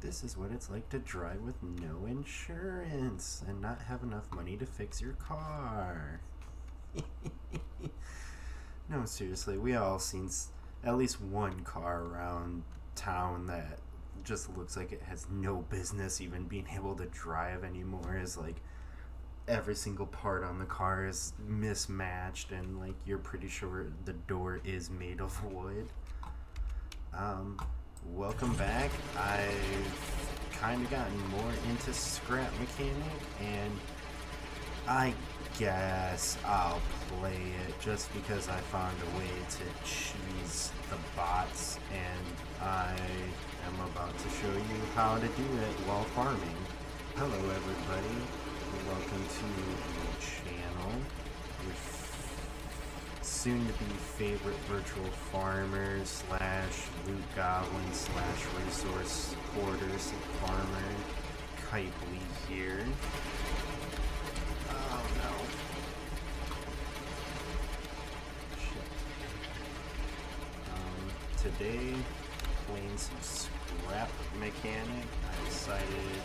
This is what it's like to drive with no insurance and not have enough money to fix your car. No, seriously, we all seen at least one car around town that just looks like it has no business even being able to drive anymore. Is like every single part on the car is mismatched, and like you're pretty sure the door is made of wood. Um, Welcome back. I've kind of gotten more into scrap mechanic, and I guess I'll play it just because I found a way to cheese the bots, and I am about to show you how to do it while farming. Hello everybody, welcome to the channel. Your soon to be favorite virtual farmer slash loot goblin slash resource hoarder farmer, Kipely here. Oh no. Shit. Today, playing some scrap mechanic. I decided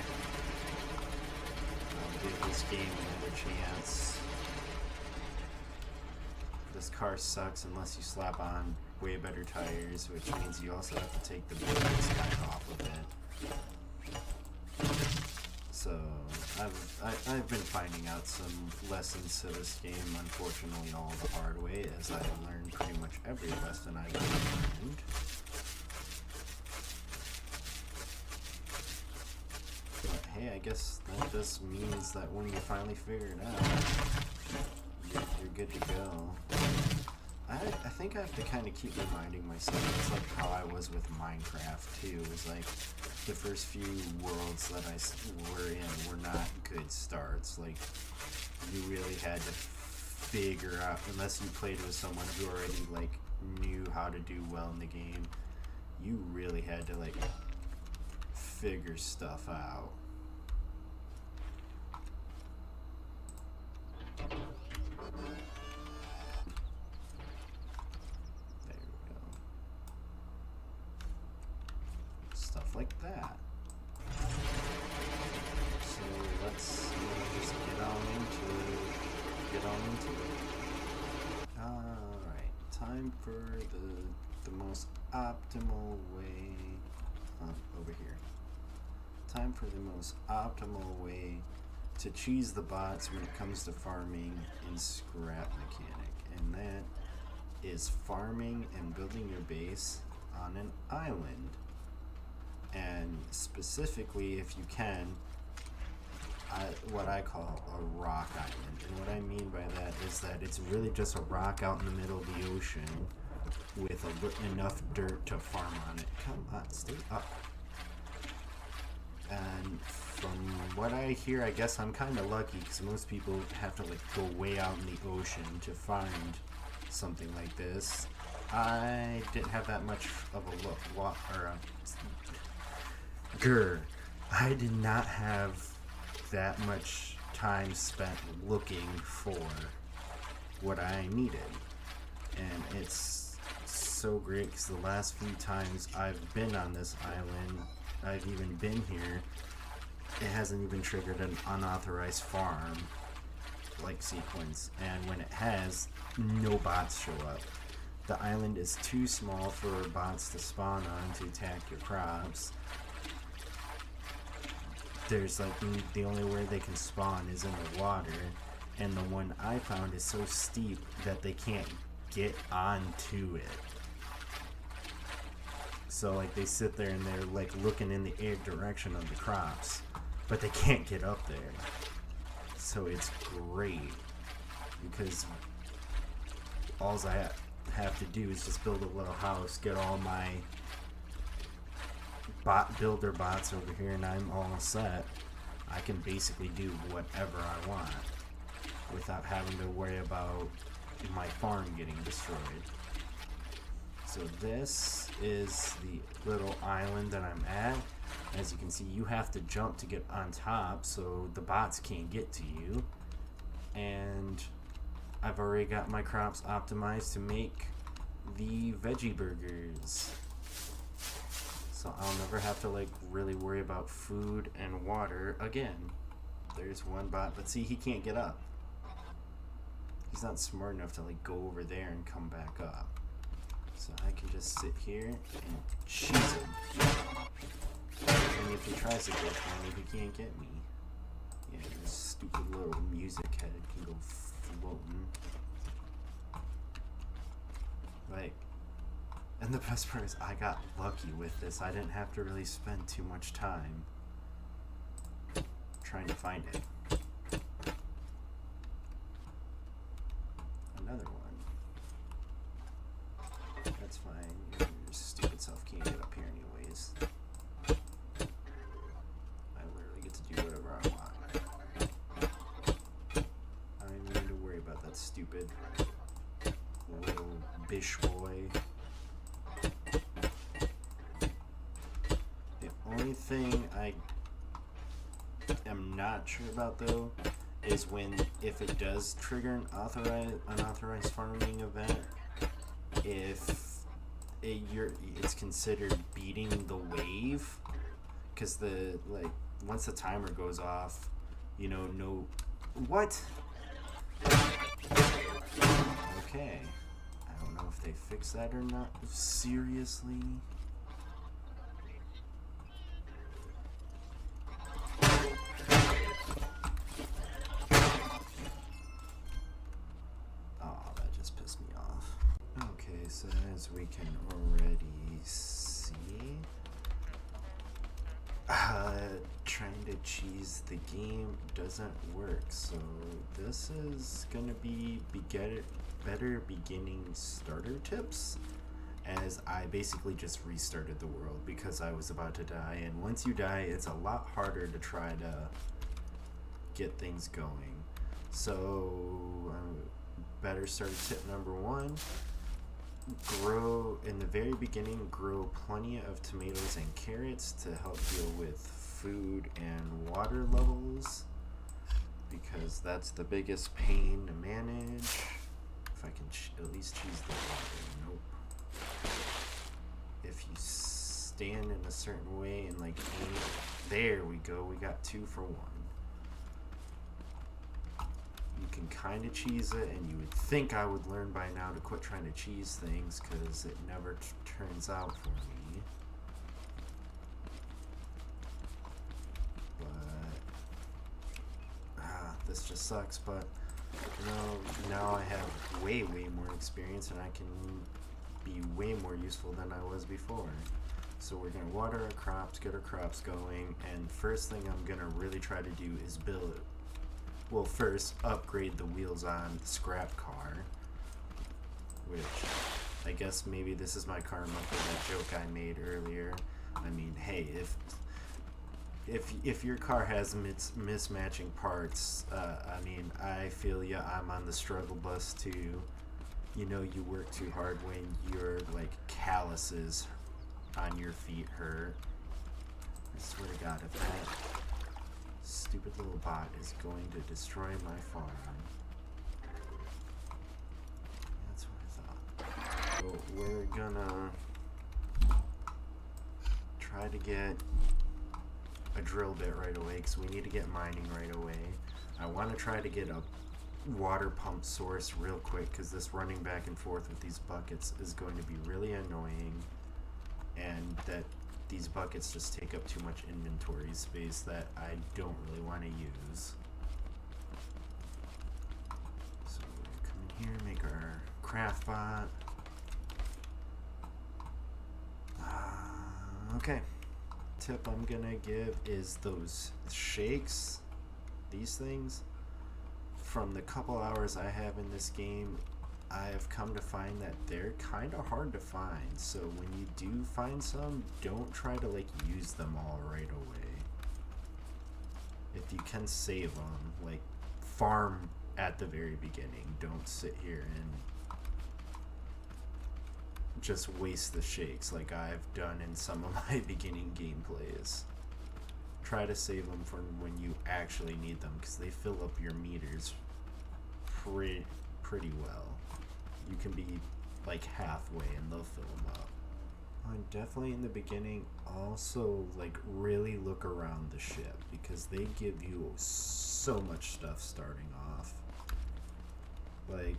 I'll give this game another chance. This car sucks unless you slap on way better tires, which means you also have to take the biggest guy off of it. So I've been finding out some lessons to this game, unfortunately all the hard way, as I learned pretty much every lesson I've ever learned. But hey, I guess that just means that when you finally figure it out, you're good to go. I think I have to kind of keep reminding myself, it's like how I was with Minecraft too. It was like the first few worlds that I were in were not good starts. Like, you really had to figure out, unless you played with someone who already like knew how to do well in the game, you really had to like figure stuff out. Like that. So let's just get on into it. Alright, time for the most optimal way, over here. Time for the most optimal way to cheese the bots when it comes to farming in scrap mechanic. And that is farming and building your base on an island. And specifically, if you can, what I call a rock island. And what I mean by that is that it's really just a rock out in the middle of the ocean with enough dirt to farm on it. Come on, stay up. And from what I hear, I guess I'm kind of lucky, because most people have to like go way out in the ocean to find something like this. I didn't have that much of a look, I did not have that much time spent looking for what I needed. And it's so great, because the last few times I've been on this island, I've even been here, it hasn't even triggered an unauthorized farm like sequence. And when it has, no bots show up. The island is too small for bots to spawn on to attack your crops. There's like, the only way they can spawn is in the water, and the one I found is so steep that they can't get onto it. So like they sit there and they're like looking in the air direction of the crops, but they can't get up there. So it's great, because all I have to do is just build a little house, get all my builder bots over here, and I'm all set. I can basically do whatever I want without having to worry about my farm getting destroyed. So this is the little island that I'm at. As you can see, you have to jump to get on top so the bots can't get to you. And I've already got my crops optimized to make the veggie burgers. So I'll never have to like really worry about food and water again. There's one bot, but see, he can't get up. He's not smart enough to like go over there and come back up. So I can just sit here and cheese him. And if he tries to get me, he can't get me. Yeah, this stupid little music head can go floating. Like, and the best part is I got lucky with this. I didn't have to really spend too much time trying to find it. Another one. That's fine. Your stupid self can't get up here anyways. I literally get to do whatever I want. I don't even need to worry about that stupid little bish boy. The only thing I am not sure about though is if it does trigger an unauthorized farming event, if it's considered beating the wave, because once the timer goes off, no what? Okay, I don't know if they fixed that or not. Seriously. So as we can already see, trying to cheese the game doesn't work. So this is gonna be better beginning starter tips, as I basically just restarted the world because I was about to die, and once you die it's a lot harder to try to get things going. So better starter tip number 1: in the very beginning, grow plenty of tomatoes and carrots to help deal with food and water levels, because that's the biggest pain to manage. If I can at least cheese the water. Nope. If you stand in a certain way and like aim, there we go, we got 2 for 1. You can kind of cheese it, and you would think I would learn by now to quit trying to cheese things, because it never turns out for me. But this just sucks. But now I have way more experience, and I can be way more useful than I was before. So we're gonna water our crops, get our crops going, and first thing I'm gonna really try to do is first upgrade the wheels on the scrap car, which I guess maybe this is my karma for that joke I made earlier. I mean, hey, if your car has mismatching parts, I mean, I feel ya. I'm on the struggle bus too. You work too hard when your calluses on your feet hurt. I swear to God, if that stupid little bot is going to destroy my farm. That's what I thought. So we're gonna try to get a drill bit right away, because we need to get mining right away. I want to try to get a water pump source real quick, because this running back and forth with these buckets is going to be really annoying, and that these buckets just take up too much inventory space that I don't really want to use. So we're come in here, make our craft bot. Okay. Tip I'm gonna give is those shakes, these things. From the couple hours I have in this game, I have come to find that they're kind of hard to find. So when you do find some, don't try to use them all right away. If you can save them, farm at the very beginning. Don't sit here and just waste the shakes like I've done in some of my beginning gameplays. Try to save them for when you actually need them, because they fill up your meters pretty well. You can be halfway and they'll fill them up. Definitely in the beginning, also like really look around the ship because they give you so much stuff starting off. Like,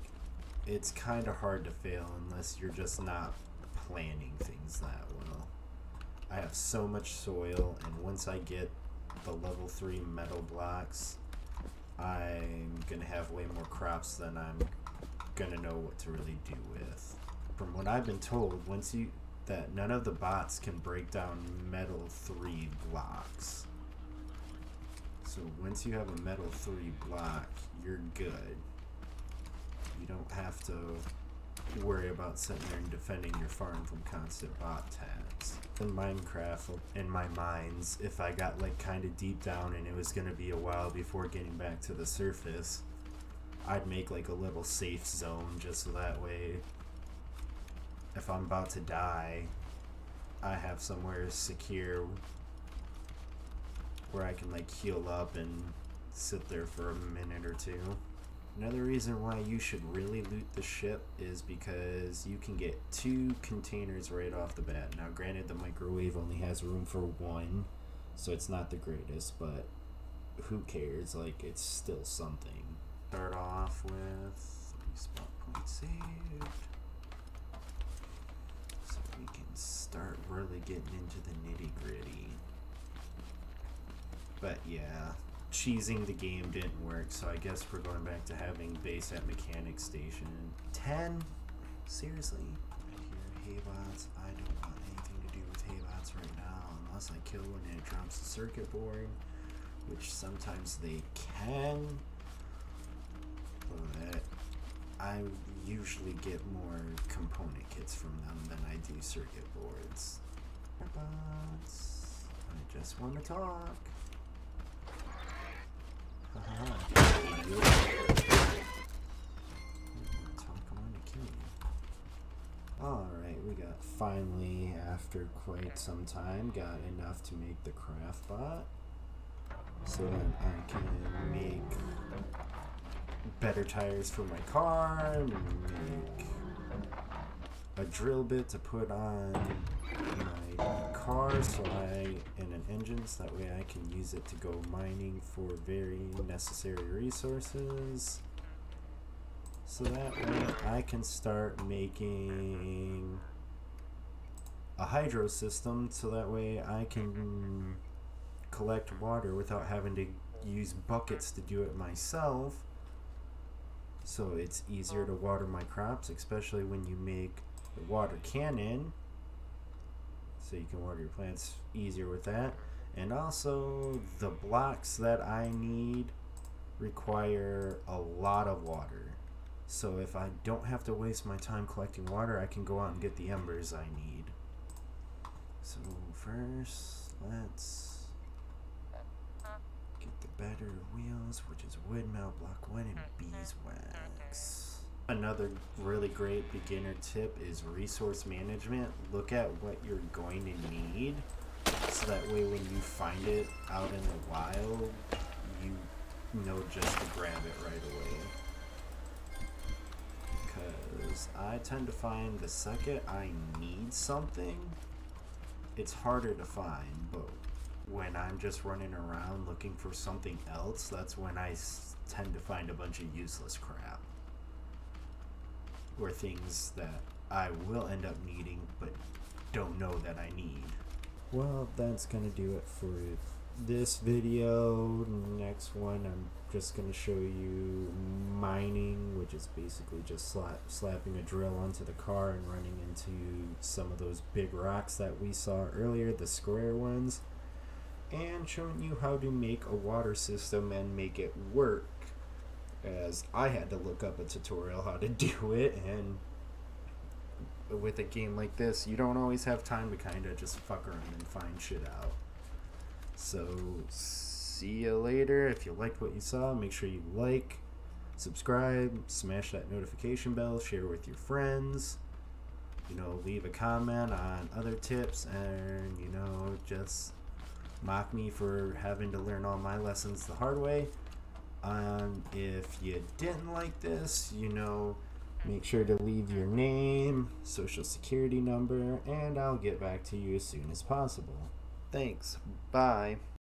it's kind of hard to fail unless you're just not planning things that well. I have so much soil, and once I get the level 3 metal blocks, I'm gonna have way more crops than I'm gonna know what to really do with. From what I've been told, that none of the bots can break down metal 3 blocks. So once you have a metal 3 block, you're good. You don't have to worry about sitting there and defending your farm from constant bot attacks. In Minecraft, in my mines, if I got like kind of deep down and it was going to be a while before getting back to the surface, I'd make like a little safe zone just so that way if I'm about to die, I have somewhere secure where I can like heal up and sit there for a minute or two. Another reason why you should really loot the ship is because you can get 2 containers right off the bat. Now granted, the microwave only has room for 1, so it's not the greatest, but who cares? Like, it's still something. Start off with 3 spot points saved, so we can start really getting into the nitty gritty. But yeah, cheesing the game didn't work, so I guess we're going back to having base at mechanic station 10. Seriously? I hear haybots. I don't want anything to do with haybots right now unless I kill one and it drops the circuit board, which sometimes they can, but I usually get more component kits from them than I do circuit boards. Haybots, I just want to talk. Alright, we got finally, after quite some time, got enough to make the craft bot. So then I can make better tires for my car, make a drill bit to put on my car and an engine, so that way I can use it to go mining for very necessary resources. So that way I can start making a hydro system, so that way I can collect water without having to use buckets to do it myself. So it's easier to water my crops, especially when you make the water cannon, so you can water your plants easier with that. And also, the blocks that I need require a lot of water. So if I don't have to waste my time collecting water, I can go out and get the embers I need. So first, let's get the better wheels, which is wood, metal block 1, and beeswax. Another really great beginner tip is resource management. Look at what you're going to need, so that way when you find it out in the wild, you know just to grab it right away. Because I tend to find the second I need something, it's harder to find, but when I'm just running around looking for something else, that's when I tend to find a bunch of useless crap. Or things that I will end up needing, but don't know that I need. Well, that's gonna do it for this video. Next one, I'm just gonna show you mining, which is basically just slapping a drill onto the car and running into some of those big rocks that we saw earlier, the square ones, and showing you how to make a water system and make it work, as I had to look up a tutorial how to do it, and with a game like this, you don't always have time to kind of just fuck around and find shit out. So, see you later. If you liked what you saw, make sure you like, subscribe, smash that notification bell, share with your friends, leave a comment on other tips, and, just mock me for having to learn all my lessons the hard way. If you didn't like this, Make sure to leave your name, social security number, and I'll get back to you as soon as possible. Thanks. Bye.